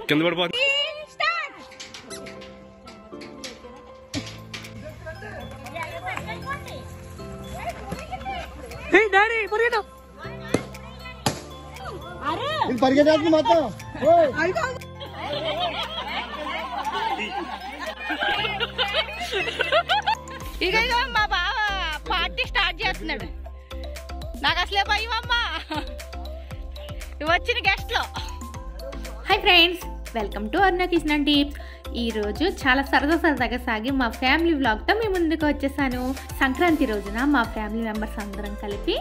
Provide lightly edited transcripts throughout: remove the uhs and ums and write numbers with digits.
కింద పడిపోతుంది. పరిగెత్తుంది మొత్తం. ఇక మా బావ పార్టీ స్టార్ట్ చేస్తున్నాడు. నాకు అసలే భయం అమ్మా వచ్చిన గెస్ట్ లో. Hi friends, welcome to Aruna kitchen and tips. ఈరోజు చాలా సరదాగా సాగి మా ఫ్యామిలీ వ్లాగ్తో మీ ముందుకు వచ్చేసాను. సంక్రాంతి రోజున మా ఫ్యామిలీ మెంబర్స్ అందరం కలిపి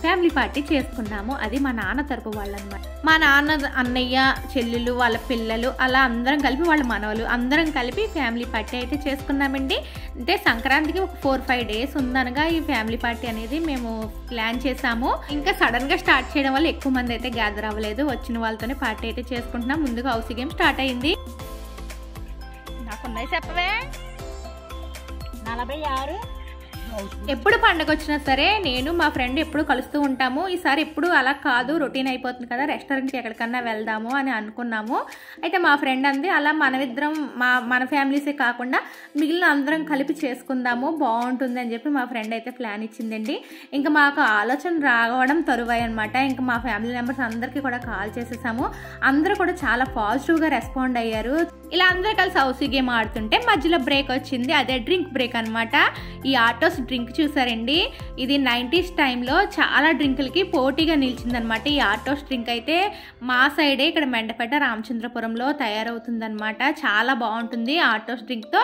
ఫ్యామిలీ పార్టీ చేసుకున్నాము. అది మా నాన్న తరపు వాళ్ళు అనమాట. మా నాన్న అన్నయ్య చెల్లెలు వాళ్ళ పిల్లలు అలా అందరం కలిపి వాళ్ళ మనవలు అందరం కలిపి ఫ్యామిలీ పార్టీ అయితే చేసుకున్నామండి. అంటే సంక్రాంతికి ఒక 4-5 డేస్ ఉందనగా ఈ ఫ్యామిలీ పార్టీ అనేది మేము ప్లాన్ చేసాము. ఇంకా సడన్గా స్టార్ట్ చేయడం వల్ల ఎక్కువ మంది అయితే గ్యాదర్ అవ్వలేదు. వచ్చిన వాళ్ళతోనే పార్టీ అయితే చేసుకుంటున్నాం. ముందుగా హౌస్ గేమ్ స్టార్ట్ అయింది. నాకున్నాయి చెప్పవే 46. ఎప్పుడు పండగ వచ్చినా సరే నేను మా ఫ్రెండ్ ఎప్పుడు కలుస్తూ ఉంటాము. ఈసారి ఎప్పుడు అలా కాదు, రొటీన్ అయిపోతుంది కదా, రెస్టారెంట్కి ఎక్కడికన్నా వెళ్దాము అని అనుకున్నాము. అయితే మా ఫ్రెండ్ అంది అలా మనమిద్దరం మన ఫ్యామిలీసే కాకుండా మిగిలిన అందరం కలిపి చేసుకుందాము, బాగుంటుంది అని చెప్పి మా ఫ్రెండ్ అయితే ప్లాన్ ఇచ్చిందండి. ఇంకా మాకు ఆలోచన రావడం తరువాయి అనమాట. ఇంకా మా ఫ్యామిలీ మెంబర్స్ అందరికీ కూడా కాల్ చేసేసాము. అందరూ కూడా చాలా పాజిటివ్గా రెస్పాండ్ అయ్యారు. ఇలా అందరూ కలిసి హౌస్ గేమ్ ఆడుతుంటే మధ్యలో బ్రేక్ వచ్చింది. అదే డ్రింక్ బ్రేక్ అనమాట. ఈ ఆటోస్ డ్రింక్ చూసారండి, ఇది 90s టైంలో చాలా డ్రింకులకి పోటీగా నిలిచిందనమాట. ఈ ఆటోస్ డ్రింక్ అయితే మా సైడే ఇక్కడ మెండపేట రామచంద్రపురంలో తయారవుతుందనమాట. చాలా బాగుంటుంది. ఆటోస్ డ్రింక్తో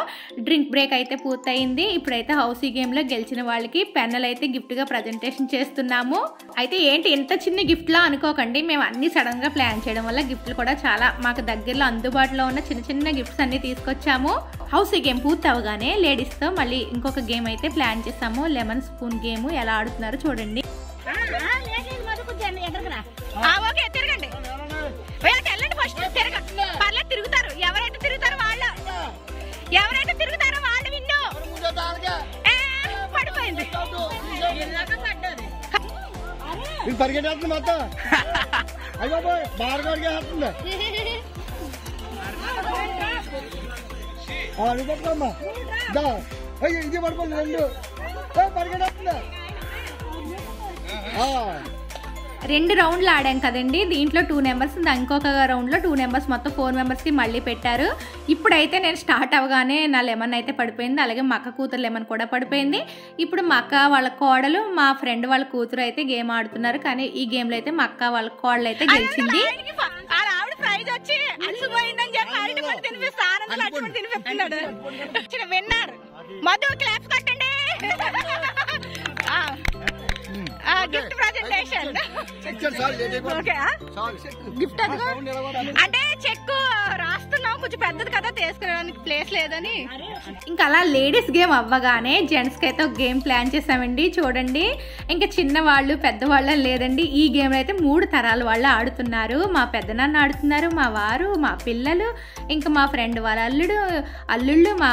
డ్రింక్ బ్రేక్ అయితే పూర్తయింది. ఇప్పుడైతే హౌసీ గేమ్లో గెలిచిన వాళ్ళకి పెన్నులు అయితే గిఫ్ట్గా ప్రజెంటేషన్ చేస్తున్నాము. అయితే ఏంటి ఇంత చిన్న గిఫ్ట్లా అనుకోకండి, మేము అన్ని సడన్గా ప్లాన్ చేయడం వల్ల గిఫ్ట్లు కూడా చాలా మాకు దగ్గరలో అందుబాటులో ఉన్న చిన్న గిఫ్ట్స్ అన్ని తీసుకొచ్చాము. హౌస్ గేమ్ పూర్తి అవగానే లేడీస్తో మళ్ళీ ఇంకొక గేమ్ అయితే ప్లాన్ చేసాము. లెమన్ స్పూన్ గేమ్ ఎలా ఆడుతున్నారో చూడండి. తిరగండి, వెళ్ళండి, ఫస్ట్ పర్లేదు తిరుగుతారు. ఎవరైతే తిరుగుతారో వాళ్ళు విన్ను. పడిపోయింది. పరిగెట్టేస్తుంది మొత్తం. అయ్యో బాగా పట్టుకోమ్మా. ఇది పడుకోండి, 2 పరిగెట్టేస్తుందా. 2 రౌండ్లు ఆడాం కదండి. దీంట్లో 2 నెంబర్స్, ఇంకొక రౌండ్లో 2 నెంబర్స్, మొత్తం 4 మెంబర్స్కి మళ్ళీ పెట్టారు. ఇప్పుడైతే నేను స్టార్ట్ అవ్వగానే నా లెమన్ అయితే పడిపోయింది. అలాగే మా అక్క కూతురు లెమన్ కూడా పడిపోయింది. ఇప్పుడు మా అక్క వాళ్ళ కోడలు మా ఫ్రెండ్ వాళ్ళ కూతురు అయితే గేమ్ ఆడుతున్నారు. కానీ ఈ గేమ్లో అయితే మా అక్క వాళ్ళ కోడలు అయితే గెలిచింది. విన్నర్ మధు, క్లాప్స్ కట్టండి. Gift presentation. గిఫ్ట్ అంటే చెక్ రాస్తున్నాం, కొంచెం పెద్దది కదా, తీసుకోవడానికి ప్లేస్ లేదని. ఇంకా అలా లేడీస్ గేమ్ అవ్వగానే జెంట్స్కి అయితే ఒక గేమ్ ప్లాన్ చేసామండి. చూడండి, ఇంకా చిన్నవాళ్ళు పెద్దవాళ్ళ లేదండి. ఈ గేమ్ అయితే 3 తరాల వాళ్ళు ఆడుతున్నారు. మా పెద్దనాన్న ఆడుతున్నారు, మా వారు, మా పిల్లలు, ఇంకా మా ఫ్రెండ్ వాళ్ళ అల్లుళ్ళు, మా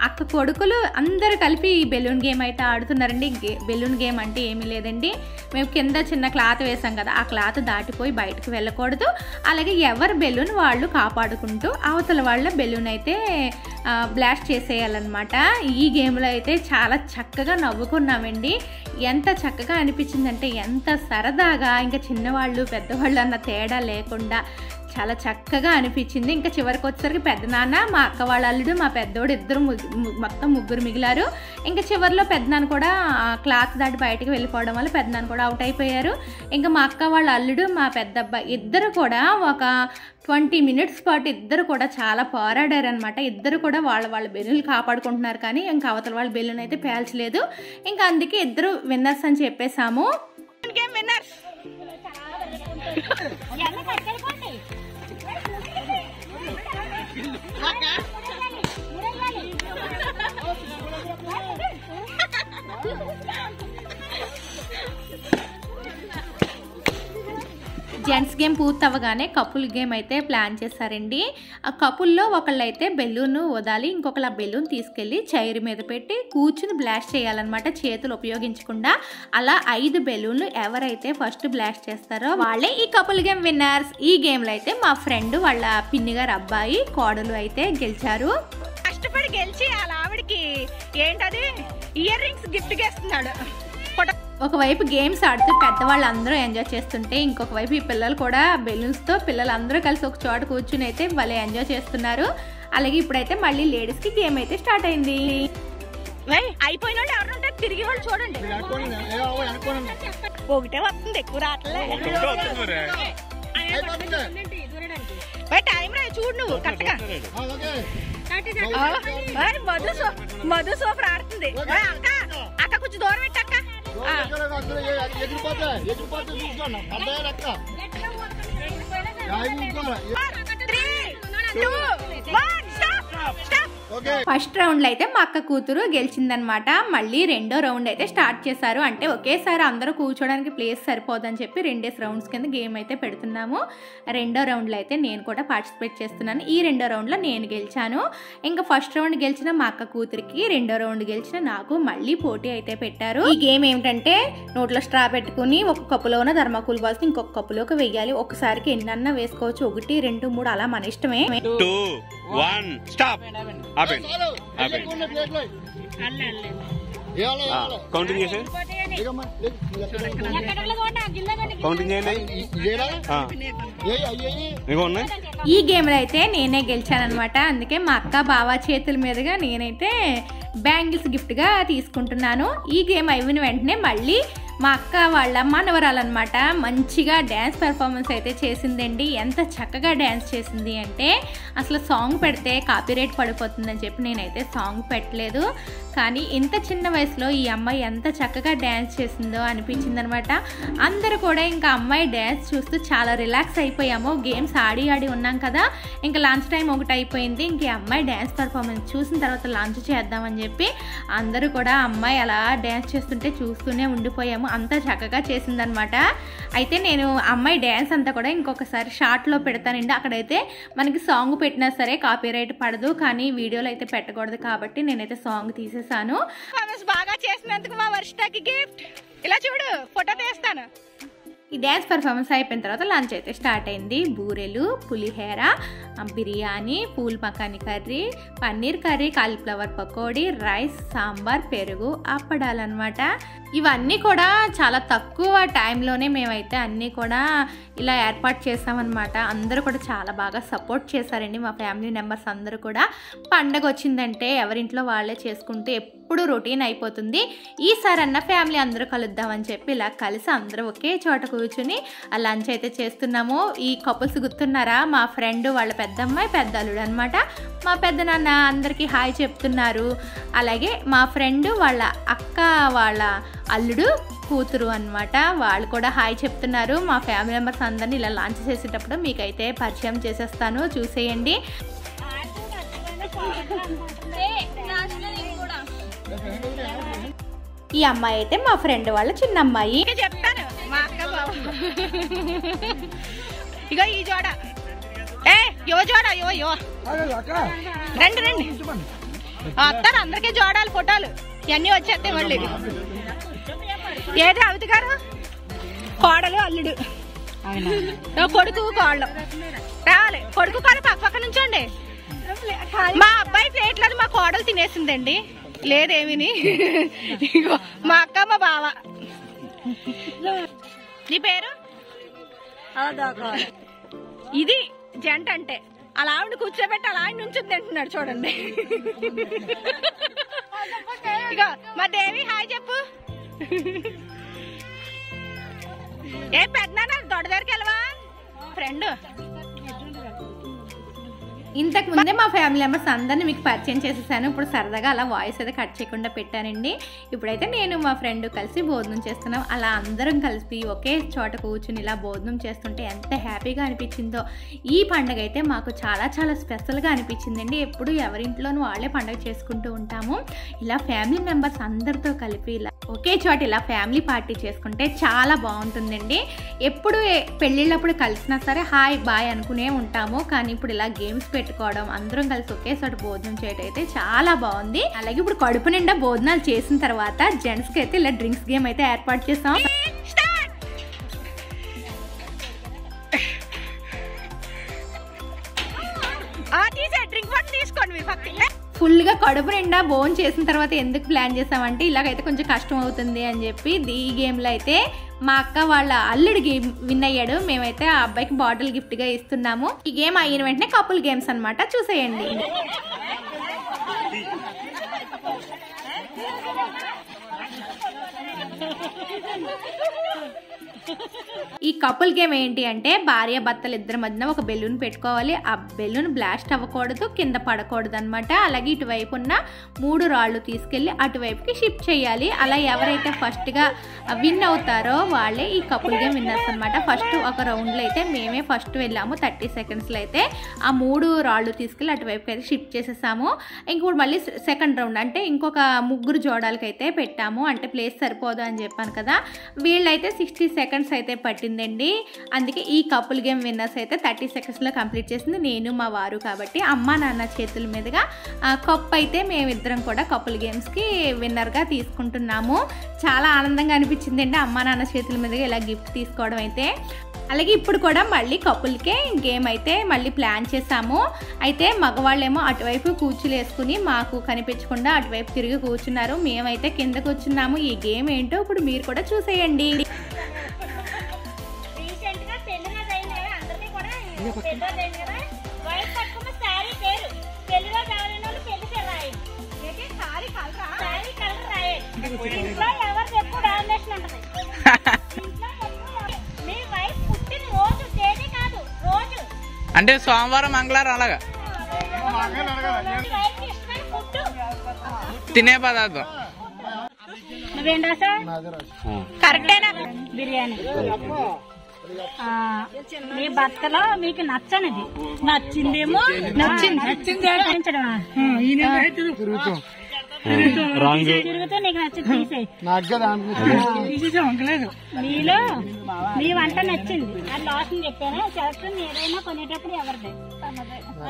అక్క కొడుకులు అందరూ కలిపి ఈ బెలూన్ గేమ్ అయితే ఆడుతున్నారండి. బెలూన్ గేమ్ అంటే ఏమీ లేదండి, మేము కింద చిన్న క్లాత్ వేసాం కదా, ఆ క్లాత్ దాటిపోయి బయటకు వెళ్ళకూడదు. అలాగే ఎవరి బెలూన్ వాళ్ళు కాపాడుకుంటూ అవతల వాళ్ళ బెలూన్ అయితే బ్లాస్ట్ చేసేయాలన్నమాట. ఈ గేమ్లో అయితే చాలా చక్కగా నవ్వుకున్నామండి. ఎంత చక్కగా అనిపించిందంటే, ఎంత సరదాగా, ఇంకా చిన్నవాళ్ళు పెద్దవాళ్ళు అన్న తేడా లేకుండా చాలా చక్కగా అనిపించింది. ఇంకా చివరికి వచ్చేసరికి పెద్దనాన్న, మా అక్క వాళ్ళ అల్లుడు, మా పెద్దోడు ఇద్దరు మొత్తం 3 మిగిలారు. ఇంకా చివరిలో పెద్దనాన్న కూడా క్లాత్ దాటి బయటకు వెళ్ళిపోవడం వల్ల పెద్దనాన్న కూడా అవుట్ అయిపోయారు. ఇంకా మా అక్క వాళ్ళ అల్లుడు, మా పెద్ద అబ్బాయి ఇద్దరు కూడా ఒక 20 మినిట్స్ పాటు ఇద్దరు కూడా చాలా పోరాడారు అనమాట. ఇద్దరు కూడా వాళ్ళ బెలూన్లు కాపాడుకుంటున్నారు, కానీ ఇంకా అవతల వాళ్ళ బెలూన్ అయితే పేల్చలేదు. ఇంకా అందుకే ఇద్దరు విన్నర్స్ అని చెప్పేసాము. విన్నర్స్ జెంట్స్ గేమ్ పూర్తి అవ్వగానే కపుల్ గేమ్ అయితే ప్లాన్ చేశారండి. ఆ కపుల్లో ఒకళ్ళు అయితే బెలూన్ వదాలి, ఇంకొకళ్ళు ఆ బెలూన్ తీసుకెళ్లి చైర్ మీద పెట్టి కూర్చుని బ్లాస్ట్ చేయాలన్నమాట, చేతులు ఉపయోగించకుండా. అలా 5 బెలూన్లు ఎవరైతే ఫస్ట్ బ్లాస్ట్ చేస్తారో వాళ్ళే ఈ కపుల్ గేమ్ విన్నర్స్. ఈ గేమ్ లో అయితే మా ఫ్రెండ్ వాళ్ళ పిన్ని గారు అబ్బాయి కోడలు అయితే గెలిచారు. కష్టపడి గెలిచి వాళ్ళ ఆవిడకి ఏంటది ఇయర్ రింగ్స్ గిఫ్ట్ చేస్తున్నాడు. ఒకవైపు గేమ్స్ ఆడుతూ పెద్దవాళ్ళందరూ ఎంజాయ్ చేస్తుంటే ఇంకొక వైపు ఈ పిల్లలు కూడా బెలూన్స్తో పిల్లలందరూ కలిసి ఒక చోట కూర్చుని అయితే భలే ఎంజాయ్ చేస్తున్నారు. అలాగే ఇప్పుడైతే మళ్ళీ లేడీస్ కి గేమ్ అయితే స్టార్ట్ అయింది. అయిపోయిన వాళ్ళు ఎవరుంటే తిరిగి వాళ్ళు చూడండి, ఒకటే వస్తుంది ఎక్కువ రావట్లే. టైం రా చూడు నువ్వు కరెక్ట్గా. మధు సూపర్ ఆడుతుంది. అక్క కొంచెం దూరం పెట్టక్క. 3, 2, 1 స్టాప్. ఫస్ట్ రౌండ్ లో అయితే మా అక్క కూతురు గెలిచిందనమాట. మళ్ళీ రెండో రౌండ్ అయితే స్టార్ట్ చేశారు. అంటే ఒకేసారి అందరూ కూర్చోడానికి ప్లేస్ సరిపోదని చెప్పి 2 రౌండ్స్ కింద గేమ్ అయితే పెడుతున్నాము. రెండో రౌండ్ లో అయితే నేను కూడా పార్టిసిపేట్ చేస్తున్నాను. ఈ రెండో రౌండ్ లో నేను గెలిచాను. ఇంకా ఫస్ట్ రౌండ్ గెలిచిన మా అక్క కూతురికి, రెండో రౌండ్ గెలిచిన నాకు మళ్ళీ పోటీ అయితే పెట్టారు. ఈ గేమ్ ఏమిటంటే నోట్లో స్ట్రా పెట్టుకుని ఒక కప్పులో ఉన్న థర్మాకోల్ బాల్స్ ఇంకొక కప్పులోకి వెయ్యాలి. ఒకసారికి ఎన్నన్నా వేసుకోవచ్చు, 1, 2, 3 అలా మన ఇష్టమే. 2, 1 స్టాప్. కౌంటింగ్ చేసి కౌంటింగ్ చేయండి. ఈ గేమ్ లో అయితే నేనే గెలిచాను అనమాట. అందుకే మా అక్క బావ చేతుల మీదుగా నేనైతే బ్యాంగిల్స్ గిఫ్ట్ గా తీసుకుంటున్నాను. ఈ గేమ్ అయిన వెంటనే మళ్ళీ మా అక్క వాళ్ళ మనవరాలన్నమాట మంచిగా డ్యాన్స్ పెర్ఫార్మెన్స్ అయితే చేసిందండి. ఎంత చక్కగా డ్యాన్స్ చేసింది అంటే అసలు సాంగ్ పెడితే కాపీరైట్ పడిపోతుందని చెప్పి నేనైతే సాంగ్ పెట్టలేదు. కానీ ఇంత చిన్న వయసులో ఈ అమ్మాయి ఎంత చక్కగా డ్యాన్స్ చేసిందో అనిపించింది అనమాట. అందరూ కూడా ఇంకా అమ్మాయి డ్యాన్స్ చూస్తూ చాలా రిలాక్స్ అయిపోయాము. గేమ్స్ ఆడి ఉన్నాం కదా, ఇంకా లంచ్ టైం ఒకటి అయిపోయింది. ఇంక ఈ అమ్మాయి డ్యాన్స్ పెర్ఫార్మెన్స్ చూసిన తర్వాత లంచ్ చేద్దామని చెప్పి అందరూ కూడా అమ్మాయి అలా డ్యాన్స్ చేస్తుంటే చూస్తూనే ఉండిపోయాము. అంత చక్కగా చేసిందనమాట. అయితే నేను అమ్మాయి డ్యాన్స్ అంతా కూడా ఇంకొకసారి షార్ట్లో పెడతానండి. అక్కడైతే మనకి సాంగ్ పెట్టినా సరే కాపీరైట్ పడదు, కానీ వీడియోలో అయితే పెట్టకూడదు కాబట్టి నేనైతే సాంగ్ తీసేసాను. బాగా చేసినందుకు మా వర్షితకి గిఫ్ట్. ఇలా చూడు, ఫోటో తీస్తాను. ఈ డ్యాన్స్ పర్ఫార్మెన్స్ అయిపోయిన తర్వాత లంచ్ అయితే స్టార్ట్ అయింది. బూరెలు, పులిహోర, బిర్యానీ, పూల్ మకాని curry, paneer curry, cauliflower pakodi, rice, sambar, పెరుగు, అప్పడాలు అనమాట. ఇవన్నీ కూడా చాలా తక్కువ టైంలోనే మేమైతే అన్నీ కూడా ఇలా ఏర్పాటు చేసామన్నమాట. అందరూ కూడా చాలా బాగా సపోర్ట్ చేశారండి. మా ఫ్యామిలీ మెంబర్స్ అందరూ కూడా పండగ వచ్చిందంటే ఎవరింట్లో వాళ్ళే చేసుకుంటే ఎప్పుడు రొటీన్ అయిపోతుంది. ఈసారి అన్న ఫ్యామిలీ అందరూ కలుద్దామని చెప్పి ఇలా కలిసి అందరూ ఒకే చోట కూర్చుని లంచ్ అయితే చేస్తున్నాము. ఈ కపుల్స్ గుర్తున్నారా? మా ఫ్రెండ్ వాళ్ళ పెద్దమ్మాయి పెద్ద అల్లుడు అనమాట. మా పెద్ద నాన్న అందరికీ హాయ్ చెప్తున్నారు. అలాగే మా ఫ్రెండ్ వాళ్ళ అక్క వాళ్ళ అల్లుడు కూతురు అనమాట, వాళ్ళు కూడా హాయ్ చెప్తున్నారు. మా ఫ్యామిలీ మెంబర్స్ అందరినీ ఇలా లంచ్ చేసేటప్పుడు మీకైతే పరిచయం చేసేస్తాను, చూసేయండి. ఈ అమ్మాయి అయితే మా ఫ్రెండ్ వాళ్ళ చిన్న అమ్మాయి. చెప్తాను మా అక్క బావ. ఇగో ఈ జోడ, జోడ రండి రండి వస్తారు. అందరికీ జోడాలు ఫోటోలు ఇవన్నీ వచ్చేస్తాయి. మళ్ళీ ఏది అవుతు గారు కోడలు అల్లుడు, కొడుకు కోళ్ళు రావాలి. కొడుకు కాదు పక్క నుంచోండి. మా అబ్బాయి ప్లేట్లను మా కోడలు తినేసిందండి, లేదేమిని. మా అక్క మా బావ. నీ పేరు? ఇది జంట అంటే అలా ఆవిడ కూర్చోబెట్టి అలా ఆవిడ నుంచి తింటున్నాడు చూడండి. ఇక మా దేవి హాయ్ చెప్పు. ఏ పెద్దనా దొడ్డ దగ్గరికి వెళ్ళవా ఫ్రెండ్? ఇంతకు ముందే మా ఫ్యామిలీ మెంబర్స్ అందరినీ మీకు పరిచయం చేసేసాను. ఇప్పుడు సరదాగా అలా వాయిస్ అయితే కట్ చేయకుండా పెట్టానండి. ఇప్పుడైతే నేను మా ఫ్రెండ్ కలిసి భోజనం చేస్తున్నాం. అలా అందరం కలిసి ఒకే చోట కూర్చుని ఇలా భోజనం చేస్తుంటే ఎంత హ్యాపీగా అనిపించిందో. ఈ పండుగ అయితే మాకు చాలా చాలా స్పెషల్గా అనిపించిందండి. ఎప్పుడు ఎవరింట్లోనూ వాళ్ళే పండుగ చేసుకుంటూ ఉంటాము. ఇలా ఫ్యామిలీ మెంబర్స్ అందరితో కలిపి ఇలా ఒకే చోట ఇలా ఫ్యామిలీ పార్టీ చేసుకుంటే చాలా బాగుంటుందండి. ఎప్పుడు పెళ్ళిళ్ళప్పుడు కలిసినా సరే హాయ్ బాయ్ అనుకునే ఉంటాము, కానీ ఇప్పుడు ఇలా గేమ్స్ పెట్టుకోవడం అందరం కలిసి ఒకే చోట భోజనం చేయడం అయితే చాలా బాగుంది. అలాగే ఇప్పుడు కడుపు నిండా భోజనాలు చేసిన తర్వాత జెంట్స్కి అయితే ఇలా డ్రింక్స్ గేమ్ అయితే ఏర్పాటు చేసాం. ఫుల్గా కడుపు నిండా భోజనం చేసిన తర్వాత ఎందుకు ప్లాన్ చేసామంటే ఇలాగైతే కొంచెం కష్టం అవుతుంది అని చెప్పి ఈ గేమ్లో అయితే మా అక్క వాళ్ళ అల్లుడి గేమ్ విన్ అయ్యాడు. మేమైతే ఆ అబ్బాయికి బాటిల్ గిఫ్ట్గా ఇస్తున్నాము. ఈ గేమ్ అయిన వెంటనే కపుల్ గేమ్స్ అనమాట, చూసేయండి. ఈ కపుల్ గేమ్ ఏంటి అంటే భార్య భర్తలు ఇద్దరి మధ్యన ఒక బెలూన్ పెట్టుకోవాలి. ఆ బెలూన్ బ్లాస్ట్ అవ్వకూడదు, కింద పడకూడదు అనమాట. అలాగే ఇటువైపు ఉన్న 3 రాళ్ళు తీసుకెళ్లి అటువైపుకి షిఫ్ట్ చేయాలి. అలా ఎవరైతే ఫస్ట్గా విన్ అవుతారో వాళ్ళే ఈ కపుల్ గేమ్ విన్నర్స్ అనమాట. ఫస్ట్ ఒక రౌండ్లో అయితే మేమే ఫస్ట్ వెళ్ళాము. 30 సెకండ్స్లో అయితే ఆ 3 రాళ్ళు తీసుకెళ్ళి అటువైపు అయితే షిఫ్ట్ చేసేసాము. ఇంకోటి మళ్ళీ సెకండ్ రౌండ్ అంటే ఇంకొక 3 జోడాలకి అయితే పెట్టాము. అంటే ప్లేస్ సరిపోదు అని చెప్పాను కదా. వీళ్ళైతే 60 సెకండ్స్ అయితే పట్టిందండి. అందుకే ఈ కపుల్ గేమ్ విన్నర్స్ అయితే 30 సెకండ్స్లో కంప్లీట్ చేసింది నేను మా వారు. కాబట్టి అమ్మ నాన్న చేతుల మీదుగా కప్ అయితే మేమిద్దరం కూడా కపుల్ గేమ్స్కి విన్నర్గా తీసుకుంటున్నాము. చాలా ఆనందంగా అనిపించిందండి అమ్మ నాన్న చేతుల మీదుగా ఇలా గిఫ్ట్ తీసుకోవడం అయితే. అలాగే ఇప్పుడు కూడా మళ్ళీ కపుల్కే గేమ్ అయితే మళ్ళీ ప్లాన్ చేసాము. అయితే మగవాళ్ళేమో అటువైపు కూర్చులు వేసుకుని మాకు కనిపించకుండా అటువైపు తిరిగి కూర్చున్నారు. మేమైతే కిందకు వచ్చున్నాము. ఈ గేమ్ ఏంటో ఇప్పుడు మీరు కూడా చూసేయండి. అంటే సోమవారం మంగళవారం అలాగా తినే పదార్థం కరెక్టేనా? బిర్యానీ మీ భర్తలో మీకు నచ్చనిది నచ్చిందేమో నచ్చింది తిరుగుతూ నీకు నచ్చింది తీసేయ్. మీలో మీ వంట నచ్చింది అది లాస్ట్ చెప్పాను. చేస్తాను ఏదైనా కొనేటప్పుడు ఎవరిదే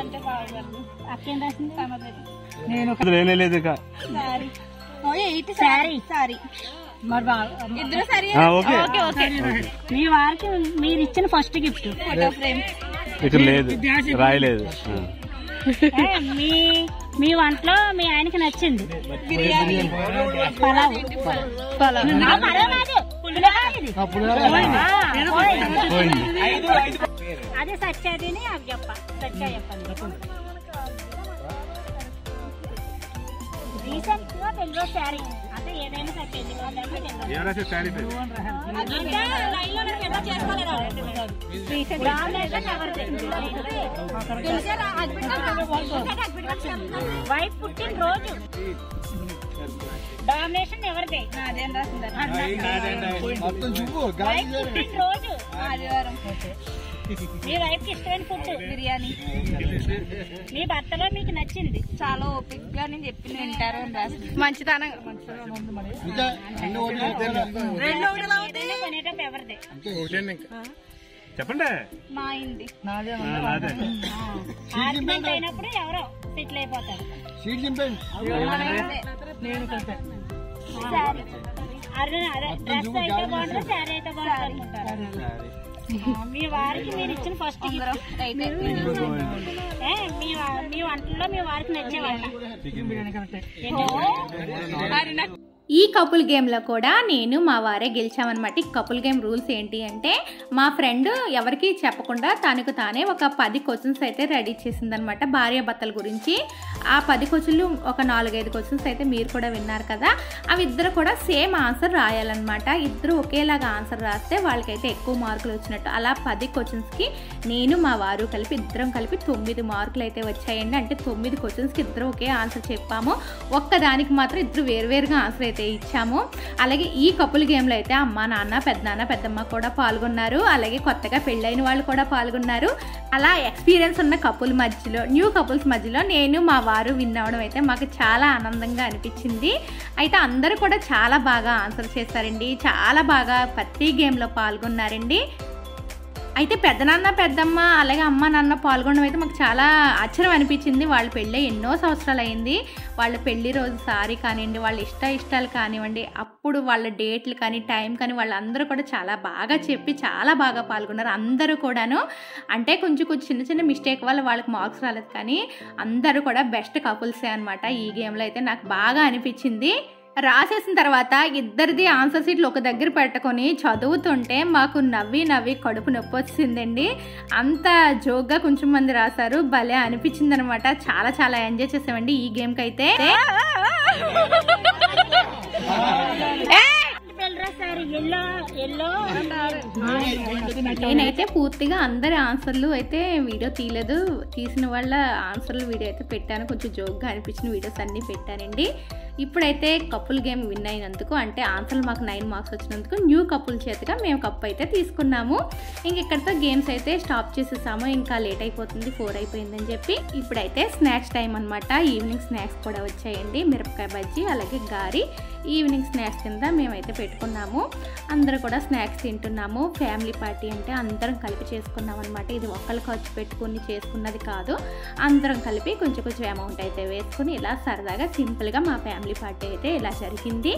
అంటే బాగుంది. అక్కేం రాసింది? సారీ మరి మీ వారికి మీరు ఇచ్చిన ఫస్ట్ గిఫ్ట్ రాయలేదు. మీ వంటలో మీ ఆయనకి నచ్చింది పలావ్. అదే సత్యాదిని అవి సత్యా చెప్పండి. రీసెంట్ గా తెలుగు శారీ అంటే ఏదైనా సత్యది వైఫ్ పుట్టిన రోజు డామినేషన్ ఎవరిదే? నాదేం రాసింది? వైఫ్ పుట్టిన రోజు ఆదివారం. మీ వైఫ్ కి ఇష్టమైన ఫుడ్ బిర్యానీ. మీ భర్తలో మీకు నచ్చింది చాలా ఓపిక్ గా నేను చెప్పింది వింటారు అని రాసింది. మంచితనం కొనేటప్పుడు ఎవరిదే? చెప్పండి. మా ఇంది ఆర్గ్యుమెంట్ అయినప్పుడు ఎవరో సెటిల్ అయిపోతారు. డ్రెస్ అయితే బాగుంటుంది, శారీ అయితే బాగుంటుంది అనుకుంటారు. మీ వారికి మీరు ఇచ్చిన ఫస్ట్ మీ వంటల్లో మీ వారికి నచ్చే వంట ఈ కపుల్ గేమ్లో కూడా నేను మా వారే గెలిచామన్నమాట. ఈ కపుల్ గేమ్ రూల్స్ ఏంటి అంటే మా ఫ్రెండ్ ఎవరికి చెప్పకుండా తనకు తానే ఒక 10 క్వశ్చన్స్ అయితే రెడీ చేసిందనమాట భార్య భర్తల గురించి. ఆ 10 క్వశ్చన్లు ఒక 4-5 క్వశ్చన్స్ అయితే మీరు కూడా విన్నారు కదా. అవి ఇద్దరు కూడా సేమ్ ఆన్సర్ రాయాలన్నమాట. ఇద్దరు ఒకేలాగా ఆన్సర్ రాస్తే వాళ్ళకైతే ఎక్కువ మార్కులు వచ్చినట్టు. అలా 10 క్వశ్చన్స్కి నేను మా వారు కలిపి ఇద్దరం కలిపి 9 మార్కులు అయితే వచ్చాయండి. అంటే 9 క్వశ్చన్స్కి ఇద్దరు ఒకే ఆన్సర్ చెప్పాము. ఒక్కదానికి మాత్రం ఇద్దరు వేరువేరుగా ఆన్సర్ అయితే అయితే ఇచ్చాము. అలాగే ఈ కపుల్ గేమ్లో అయితే అమ్మ, నాన్న, పెద్దనాన్న, పెద్దమ్మ కూడా పాల్గొన్నారు. అలాగే కొత్తగా పెళ్ళైన వాళ్ళు కూడా పాల్గొన్నారు. అలా ఎక్స్పీరియన్స్ ఉన్న కపుల్ మధ్యలో, న్యూ కపుల్స్ మధ్యలో నేను మా వారు విన్ అవ్వడం అయితే మాకు చాలా ఆనందంగా అనిపించింది. అయితే అందరూ కూడా చాలా బాగా ఆన్సర్ చేశారండి, చాలా బాగా ప్రతి గేమ్లో పాల్గొన్నారండి. అయితే పెద్దనాన్న, పెద్దమ్మ, అలాగే అమ్మ, నాన్న పాల్గొనడం అయితే మాకు చాలా ఆశ్చర్యం అనిపించింది. వాళ్ళ పెళ్ళి ఎన్నో సంవత్సరాలు అయింది. వాళ్ళ పెళ్లి రోజు సారీ కానివ్వండి, వాళ్ళ ఇష్టాలు కానివ్వండి, అప్పుడు వాళ్ళ డేట్లు కానీ, టైం కానీ, వాళ్ళందరూ కూడా చాలా బాగా చెప్పి చాలా బాగా పాల్గొన్నారు అందరూ కూడాను. అంటే కొంచెం చిన్న చిన్న మిస్టేక్ వల్ల వాళ్ళకి మార్క్స్ రాలేదు, కానీ అందరూ కూడా బెస్ట్ కపుల్సే అనమాట. ఈ గేమ్లో అయితే నాకు బాగా అనిపించింది. రాసేసిన తర్వాత ఇద్దరిది ఆన్సర్ షీట్లు ఒక దగ్గర పెట్టుకొని చదువుతుంటే మాకు నవ్వి కడుపు నొప్పి వచ్చిందండి. అంత జోక్గా కొంచెం మంది రాశారు, భలే అనిపించింది అనమాట. చాలా ఎంజాయ్ చేసామండి ఈ గేమ్కి అయితే. నేనైతే పూర్తిగా అందరి ఆన్సర్లు అయితే వీడియో తీయలేదు, తీసిన వాళ్ళ ఆన్సర్లు వీడియో అయితే పెట్టాను. కొంచెం జోక్గా అనిపించిన వీడియోస్ అన్నీ పెట్టానండి. ఇప్పుడైతే కపుల్ గేమ్ విన్ అయినందుకు, అంటే ఆన్సర్లు మాకు 9 మార్క్స్ వచ్చినందుకు న్యూ కపుల్ చేతిగా మేము కప్పు అయితే తీసుకున్నాము. ఇంక ఇక్కడితో గేమ్స్ అయితే స్టాప్ చేసేసాము, ఇంకా లేట్ అయిపోతుంది, 4 అయిపోయిందని చెప్పి. ఇప్పుడైతే స్నాక్స్ టైం అనమాట. ఈవినింగ్ స్నాక్స్ కూడా వచ్చాయండి, మిరపకాయ బజ్జీ అలాగే గారి ఈవినింగ్ స్నాక్స్ కింద మేమైతే పెట్టుకున్నాము. అందరూ కూడా స్నాక్స్ తింటున్నాము. ఫ్యామిలీ పార్టీ అంటే అందరం కలిపి చేసుకున్నాం అనమాట. ఇది ఒక్కళ్ళు ఖర్చు పెట్టుకుని చేసుకున్నది కాదు, అందరం కలిపి కొంచెం అమౌంట్ అయితే వేసుకుని ఇలా సరదాగా సింపుల్గా మా ఫ్యామిలీ పార్టీ అయితే ఇలా జరిగింది.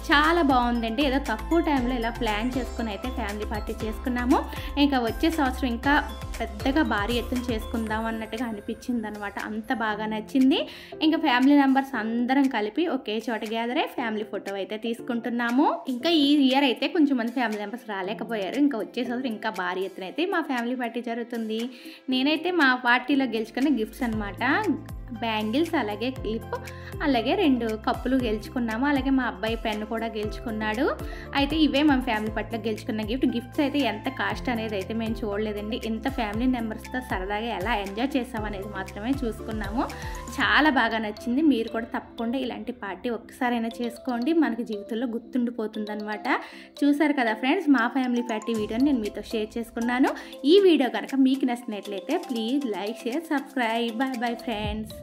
చాలా బాగుందండి. ఏదో తక్కువ టైంలో ఇలా ప్లాన్ చేసుకుని అయితే ఫ్యామిలీ పార్టీ చేసుకున్నాము. ఇంకా వచ్చే సంవత్సరం ఇంకా పెద్దగా భారీ ఎత్తున చేసుకుందాం అన్నట్టుగా అనిపించింది అనమాట. అంత బాగా నచ్చింది. ఇంకా ఫ్యామిలీ మెంబర్స్ అందరం కలిపి ఒకే చోట గ్యాదర్ అయ్యి ఫ్యామిలీ ఫోటో అయితే తీసుకుంటున్నాము. ఇంకా ఈ ఇయర్ అయితే కొంచెం మంది ఫ్యామిలీ మెంబర్స్ రాలేకపోయారు. ఇంకా వచ్చే సంవత్సరం ఇంకా భారీ ఎత్తున అయితే మా ఫ్యామిలీ పార్టీ జరుగుతుంది. నేనైతే మా పార్టీలో గెలుచుకున్న గిఫ్ట్స్ అనమాట, బ్యాంగిల్స్ అలాగే క్లిప్ అలాగే 2 కప్పులు గెలుచుకున్నాము. అలాగే మా అబ్బాయి పెన్ కూడా గెలుచుకున్నాడు. అయితే ఇవే మా ఫ్యామిలీ పట్ల గెలుచుకున్న గిఫ్ట్స్ అయితే ఎంత కాస్ట్ అనేది అయితే మేము చూడలేదండి. ఇంత ఫ్యామిలీ మెంబర్స్తో సరదాగా ఎలా ఎంజాయ్ చేసామనేది మాత్రమే చూసుకున్నాము. చాలా బాగా నచ్చింది. మీరు కూడా తప్పకుండా ఇలాంటి పార్టీ ఒక్కసారైనా చేసుకోండి, మనకి జీవితంలో గుర్తుండిపోతుంది అనమాట. చూసారు కదా ఫ్రెండ్స్, మా ఫ్యామిలీ పార్టీ వీడియోని నేను మీతో షేర్ చేసుకున్నాను. ఈ వీడియో కనుక మీకు నచ్చినట్లయితే please like, share, subscribe. Bye friends.